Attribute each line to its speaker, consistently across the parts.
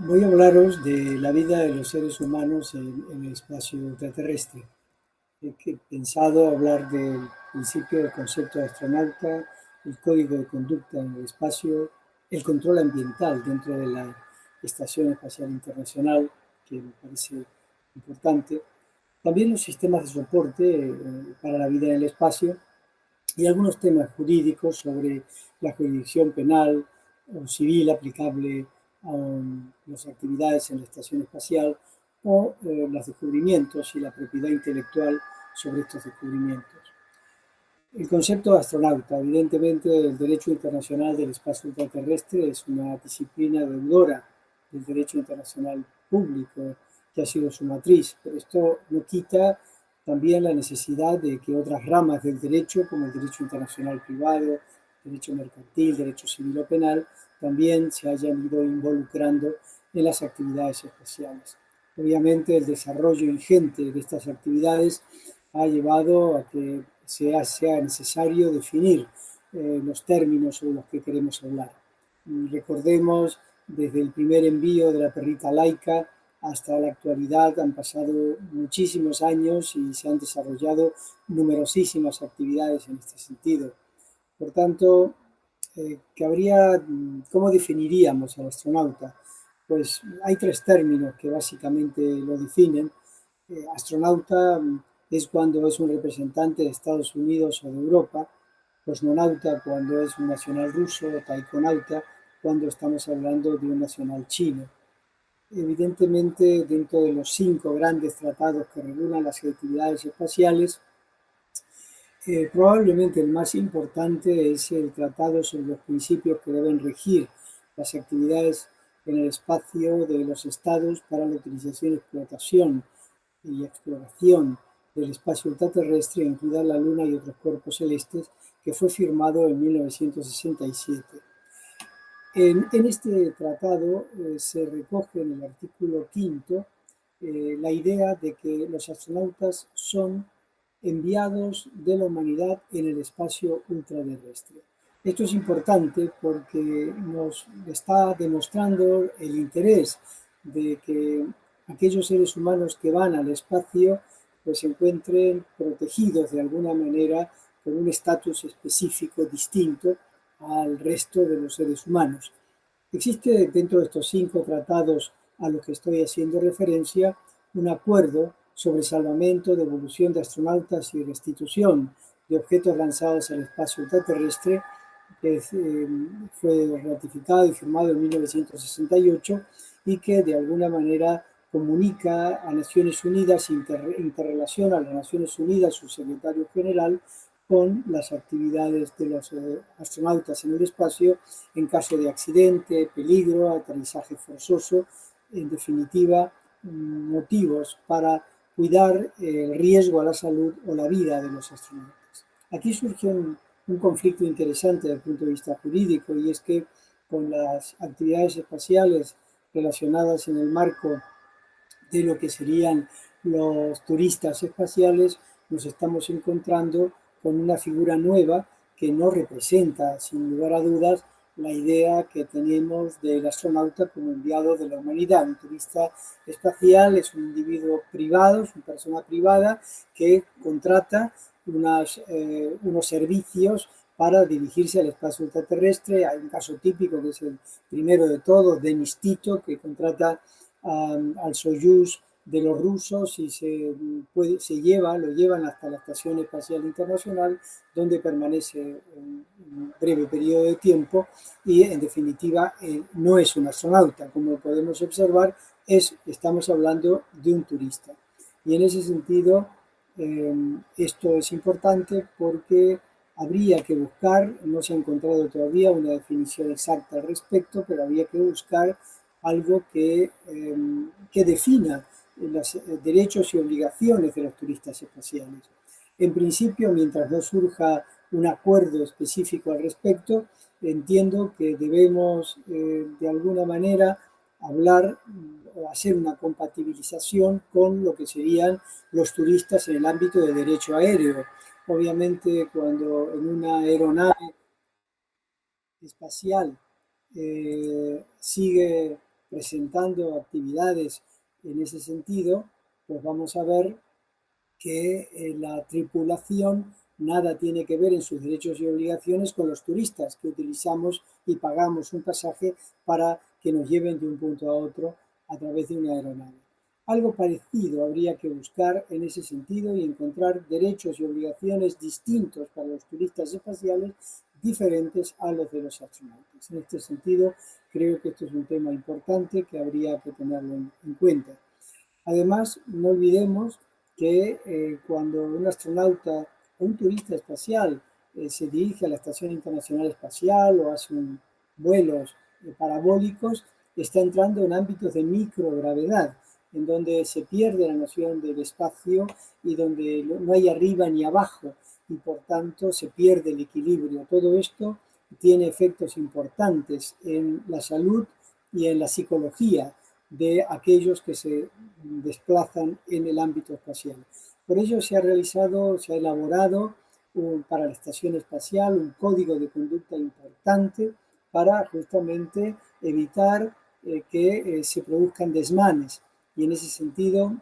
Speaker 1: Voy a hablaros de la vida de los seres humanos en el espacio ultraterrestre. He pensado hablar del principio del concepto de astronauta, el código de conducta en el espacio, el control ambiental dentro de la Estación Espacial Internacional, que me parece importante. También los sistemas de soporte para la vida en el espacio y algunos temas jurídicos sobre la jurisdicción penal o civil aplicable a las actividades en la estación espacial o los descubrimientos y la propiedad intelectual sobre estos descubrimientos. El concepto de astronauta, evidentemente el derecho internacional del espacio ultraterrestre es una disciplina deudora del derecho internacional público que ha sido su matriz, pero esto no quita también la necesidad de que otras ramas del derecho, como el derecho internacional privado, derecho mercantil, derecho civil o penal, también se hayan ido involucrando en las actividades espaciales. Obviamente el desarrollo ingente de estas actividades ha llevado a que sea necesario definir los términos sobre los que queremos hablar. Recordemos, desde el primer envío de la perrita Laika hasta la actualidad han pasado muchísimos años y se han desarrollado numerosísimas actividades en este sentido. Por tanto, ¿cómo definiríamos al astronauta? Pues hay tres términos que básicamente lo definen. Astronauta es cuando es un representante de Estados Unidos o de Europa, cosmonauta cuando es un nacional ruso, taikonauta cuando estamos hablando de un nacional chino. Evidentemente, dentro de los 5 grandes tratados que regulan las actividades espaciales, probablemente el más importante es el tratado sobre los principios que deben regir las actividades en el espacio de los estados para la utilización, explotación y exploración del espacio ultraterrestre, incluida la Luna y otros cuerpos celestes, que fue firmado en 1967. En este tratado se recoge en el artículo quinto la idea de que los astronautas son enviados de la humanidad en el espacio ultraterrestre. Esto es importante porque nos está demostrando el interés de que aquellos seres humanos que van al espacio pues se encuentren protegidos de alguna manera por un estatus específico distinto al resto de los seres humanos. Existe dentro de estos 5 tratados a los que estoy haciendo referencia un acuerdo sobre salvamento, devolución de astronautas y restitución de objetos lanzados al espacio ultraterrestre, que fue ratificado y firmado en 1968 y que de alguna manera comunica a Naciones Unidas, interrelaciona a las Naciones Unidas, su secretario general, con las actividades de los astronautas en el espacio en caso de accidente, peligro, aterrizaje forzoso, en definitiva, motivos para cuidar el riesgo a la salud o la vida de los astronautas. Aquí surge un conflicto interesante desde el punto de vista jurídico, y es que con las actividades espaciales relacionadas en el marco de lo que serían los turistas espaciales, nos estamos encontrando con una figura nueva que no representa, sin lugar a dudas, la idea que tenemos del astronauta como enviado de la humanidad. Un turista espacial es un individuo privado, es una persona privada que contrata unos servicios para dirigirse al espacio ultraterrestre. Hay un caso típico que es el primero de todos, Denis Tito, que contrata al Soyuz de los rusos y lo llevan hasta la Estación Espacial Internacional, donde permanece un breve periodo de tiempo y en definitiva no es un astronauta, como podemos observar, estamos hablando de un turista. Y en ese sentido, esto es importante porque habría que buscar, no se ha encontrado todavía una definición exacta al respecto, pero habría que buscar algo que defina los derechos y obligaciones de los turistas espaciales. En principio, mientras no surja un acuerdo específico al respecto, entiendo que debemos de alguna manera hablar o hacer una compatibilización con lo que serían los turistas en el ámbito de derecho aéreo. Obviamente, cuando en una aeronave espacial sigue presentando actividades en ese sentido, pues vamos a ver que la tripulación nada tiene que ver en sus derechos y obligaciones con los turistas que utilizamos y pagamos un pasaje para que nos lleven de un punto a otro a través de una aeronave. Algo parecido habría que buscar en ese sentido y encontrar derechos y obligaciones distintos para los turistas espaciales, diferentes a los de los astronautas. En este sentido, creo que esto es un tema importante que habría que tenerlo en cuenta. Además, no olvidemos que cuando un astronauta o un turista espacial se dirige a la Estación Internacional Espacial o hace vuelos parabólicos, está entrando en ámbitos de microgravedad, en donde se pierde la noción del espacio y donde no hay arriba ni abajo, y por tanto se pierde el equilibrio. Todo esto tiene efectos importantes en la salud y en la psicología de aquellos que se desplazan en el ámbito espacial. Por ello se ha elaborado para la estación espacial un código de conducta importante para justamente evitar que se produzcan desmanes. Y en ese sentido,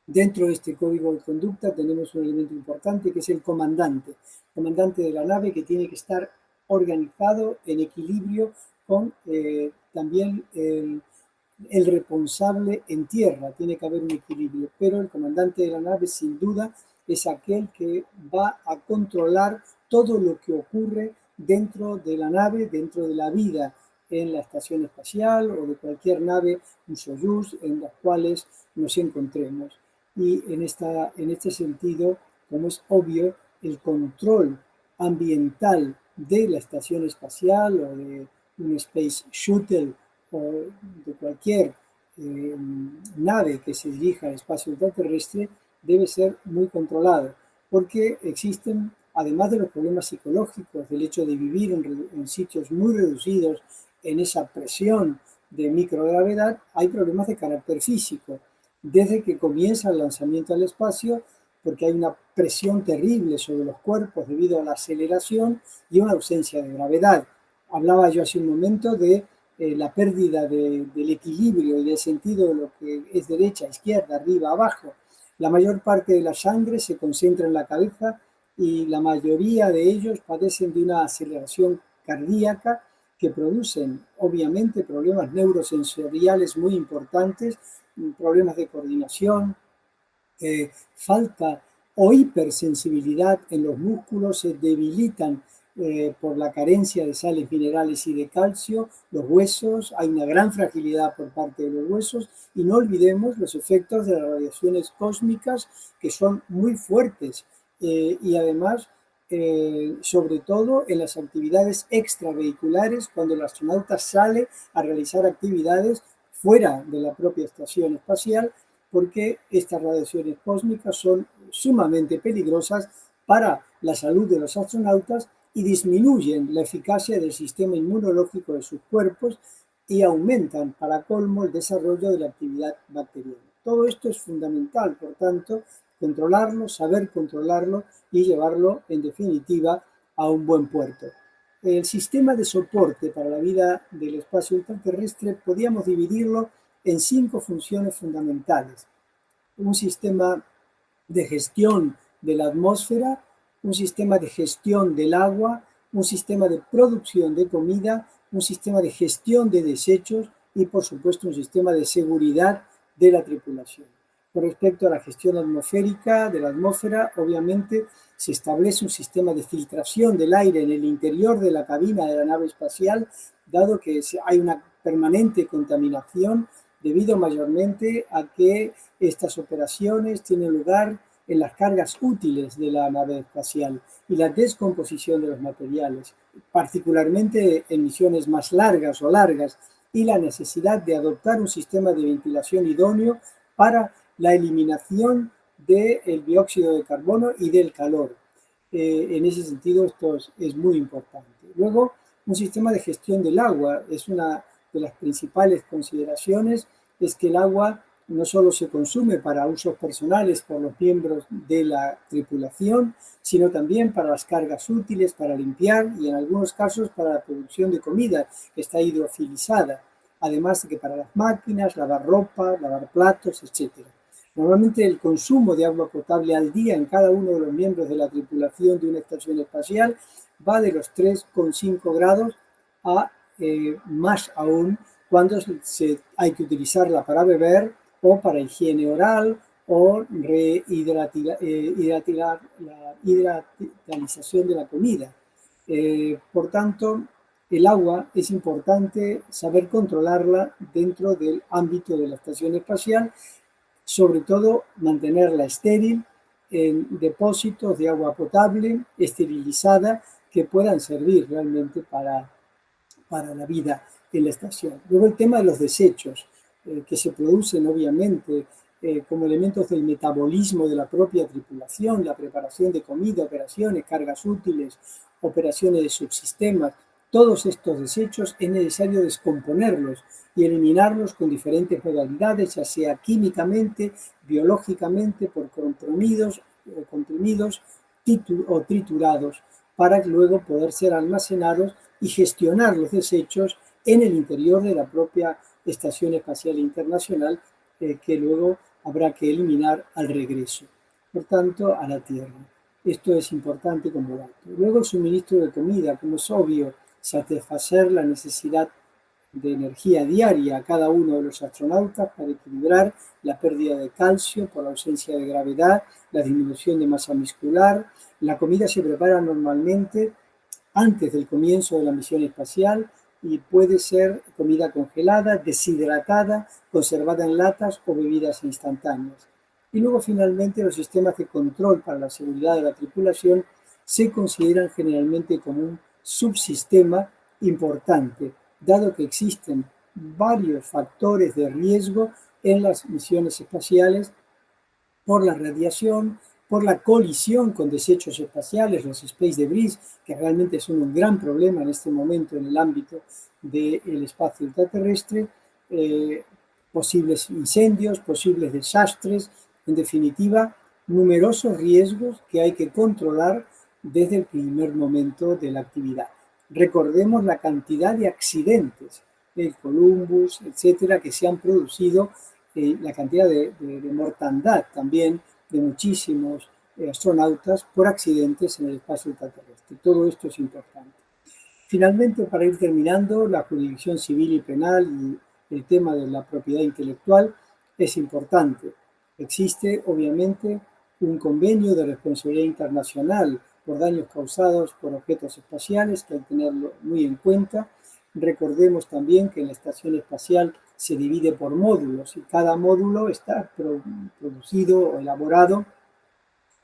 Speaker 1: dentro de este código de conducta tenemos un elemento importante que es el comandante de la nave, que tiene que estar organizado en equilibrio con también el responsable en tierra. Tiene que haber un equilibrio, pero el comandante de la nave sin duda es aquel que va a controlar todo lo que ocurre dentro de la nave, dentro de la vida en la estación espacial o de cualquier nave, un Soyuz, en las cuales nos encontremos. Y en este sentido, como es obvio, el control ambiental de la estación espacial o de un Space Shuttle o de cualquier nave que se dirija al espacio extraterrestre debe ser muy controlado, porque existen, además de los problemas psicológicos, del hecho de vivir en sitios muy reducidos, en esa presión de microgravedad, hay problemas de carácter físico. Desde que comienza el lanzamiento al espacio, porque hay una presión terrible sobre los cuerpos debido a la aceleración y una ausencia de gravedad. Hablaba yo hace un momento de la pérdida del equilibrio y del sentido de lo que es derecha, izquierda, arriba, abajo. La mayor parte de la sangre se concentra en la cabeza y la mayoría de ellos padecen de una aceleración cardíaca que producen obviamente problemas neurosensoriales muy importantes, problemas de coordinación, falta o hipersensibilidad en los músculos, se debilitan por la carencia de sales minerales y de calcio, los huesos, hay una gran fragilidad por parte de los huesos, y no olvidemos los efectos de las radiaciones cósmicas que son muy fuertes y además sobre todo en las actividades extravehiculares, cuando el astronauta sale a realizar actividades fuera de la propia estación espacial, porque estas radiaciones cósmicas son sumamente peligrosas para la salud de los astronautas y disminuyen la eficacia del sistema inmunológico de sus cuerpos y aumentan, para colmo, el desarrollo de la actividad bacteriana. Todo esto es fundamental, por tanto, controlarlo, saber controlarlo y llevarlo, en definitiva, a un buen puerto. El sistema de soporte para la vida del espacio extraterrestre podríamos dividirlo en 5 funciones fundamentales. Un sistema de gestión de la atmósfera, un sistema de gestión del agua, un sistema de producción de comida, un sistema de gestión de desechos y, por supuesto, un sistema de seguridad de la tripulación. Con respecto a la gestión atmosférica de la atmósfera, obviamente se establece un sistema de filtración del aire en el interior de la cabina de la nave espacial, dado que hay una permanente contaminación debido mayormente a que estas operaciones tienen lugar en las cargas útiles de la nave espacial y la descomposición de los materiales, particularmente en misiones más largas y la necesidad de adoptar un sistema de ventilación idóneo para la eliminación del dióxido de carbono y del calor. En ese sentido, esto es muy importante. Luego, un sistema de gestión del agua es una de las principales consideraciones, es que el agua no solo se consume para usos personales por los miembros de la tripulación, sino también para las cargas útiles, para limpiar y en algunos casos para la producción de comida que está hidrofilizada. además de que para las máquinas, lavar ropa, lavar platos, etc. Normalmente el consumo de agua potable al día en cada uno de los miembros de la tripulación de una estación espacial va de los 3,5 grados a más aún cuando hay que utilizarla para beber o para higiene oral o la hidratalización de la comida. Por tanto, el agua es importante saber controlarla dentro del ámbito de la estación espacial, sobre todo mantenerla estéril en depósitos de agua potable, esterilizada, que puedan servir realmente para la vida en la estación. Luego el tema de los desechos, que se producen obviamente como elementos del metabolismo de la propia tripulación, la preparación de comida, operaciones, cargas útiles, operaciones de subsistemas. Todos estos desechos es necesario descomponerlos y eliminarlos con diferentes modalidades, ya sea químicamente, biológicamente, por comprimidos o triturados, para luego poder ser almacenados y gestionar los desechos en el interior de la propia Estación Espacial Internacional, que luego habrá que eliminar al regreso, por tanto, a la Tierra. Esto es importante como dato. Luego el suministro de comida, como es obvio, satisfacer la necesidad de energía diaria a cada uno de los astronautas para equilibrar la pérdida de calcio por la ausencia de gravedad, la disminución de masa muscular. La comida se prepara normalmente antes del comienzo de la misión espacial y puede ser comida congelada, deshidratada, conservada en latas o bebidas instantáneas. Y luego finalmente los sistemas de control para la seguridad de la tripulación se consideran generalmente como un subsistema importante, dado que existen varios factores de riesgo en las misiones espaciales por la radiación, por la colisión con desechos espaciales, los space debris, que realmente son un gran problema en este momento en el ámbito del espacio extraterrestre, posibles incendios, posibles desastres, en definitiva, numerosos riesgos que hay que controlar desde el primer momento de la actividad. Recordemos la cantidad de accidentes, el Columbus, etcétera, que se han producido, la cantidad de mortandad también de muchísimos astronautas por accidentes en el espacio extraterrestre. Todo esto es importante. Finalmente, para ir terminando, la jurisdicción civil y penal y el tema de la propiedad intelectual es importante. Existe, obviamente, un convenio de responsabilidad internacional por daños causados por objetos espaciales, que hay que tenerlo muy en cuenta. Recordemos también que en la estación espacial se divide por módulos y cada módulo está producido o elaborado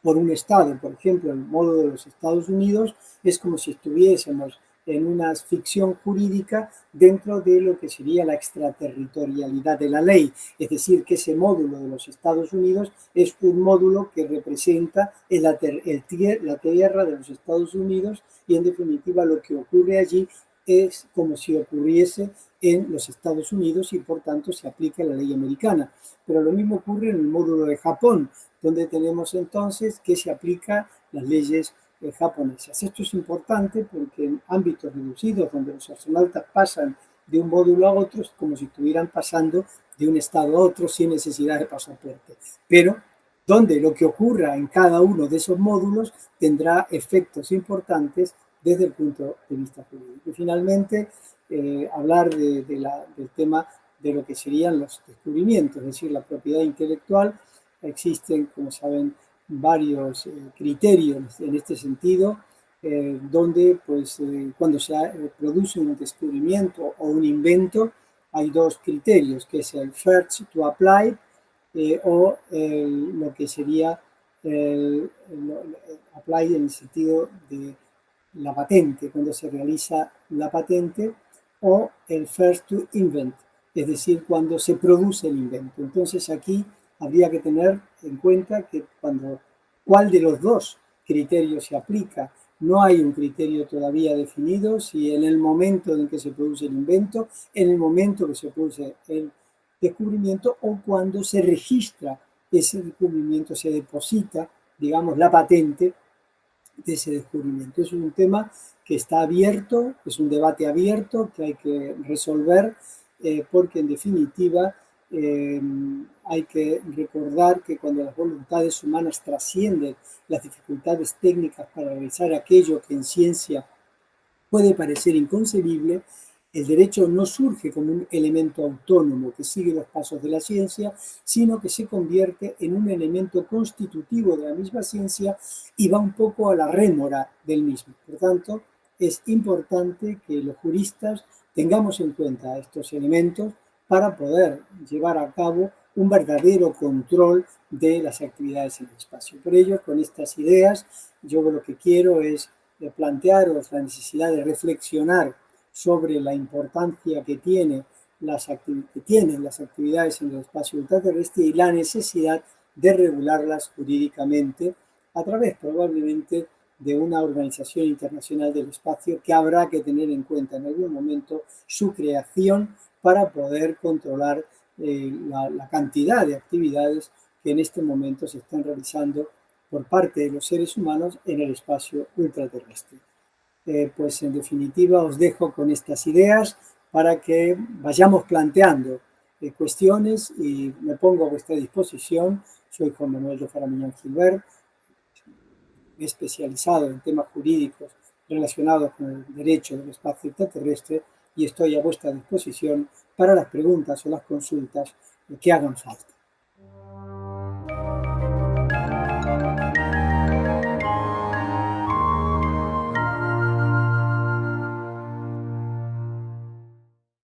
Speaker 1: por un estado. Por ejemplo, el módulo de los Estados Unidos es como si estuviésemos en una ficción jurídica dentro de lo que sería la extraterritorialidad de la ley. Es decir, que ese módulo de los Estados Unidos es un módulo que representa la tierra de los Estados Unidos y en definitiva lo que ocurre allí es como si ocurriese en los Estados Unidos y por tanto se aplica la ley americana. Pero lo mismo ocurre en el módulo de Japón, donde tenemos entonces que se aplica las leyes japonesas. Esto es importante porque en ámbitos reducidos donde los astronautas pasan de un módulo a otro es como si estuvieran pasando de un estado a otro sin necesidad de pasaporte. Pero donde lo que ocurra en cada uno de esos módulos tendrá efectos importantes desde el punto de vista jurídico. Y finalmente, hablar del tema de lo que serían los descubrimientos, es decir, la propiedad intelectual. Existen, como saben, varios criterios en este sentido, donde pues, cuando se produce un descubrimiento o un invento, hay dos criterios, que es el first to apply o lo que sería el apply en el sentido de la patente, cuando se realiza la patente, o el first to invent, es decir, cuando se produce el invento. Entonces aquí habría que tener en cuenta que cuál de los dos criterios se aplica. No hay un criterio todavía definido si en el momento en que se produce el invento, en el momento que se produce el descubrimiento o cuando se registra ese descubrimiento, se deposita, digamos, la patente de ese descubrimiento. Es un tema que está abierto, es un debate abierto que hay que resolver porque en definitiva hay que recordar que cuando las voluntades humanas trascienden las dificultades técnicas para realizar aquello que en ciencia puede parecer inconcebible, el derecho no surge como un elemento autónomo que sigue los pasos de la ciencia, sino que se convierte en un elemento constitutivo de la misma ciencia y va un poco a la rémora del mismo. Por tanto, es importante que los juristas tengamos en cuenta estos elementos para poder llevar a cabo un verdadero control de las actividades en el espacio. Por ello, con estas ideas, yo lo que quiero es plantearos la necesidad de reflexionar sobre la importancia que tienen las actividades en el espacio ultraterrestre y la necesidad de regularlas jurídicamente a través probablemente de una organización internacional del espacio que habrá que tener en cuenta en algún momento su creación para poder controlar la cantidad de actividades que en este momento se están realizando por parte de los seres humanos en el espacio ultraterrestre. Pues en definitiva os dejo con estas ideas para que vayamos planteando cuestiones y me pongo a vuestra disposición. Soy Juan Manuel de Faramiñán Gilbert, especializado en temas jurídicos relacionados con el derecho del espacio extraterrestre y estoy a vuestra disposición para las preguntas o las consultas que hagan falta.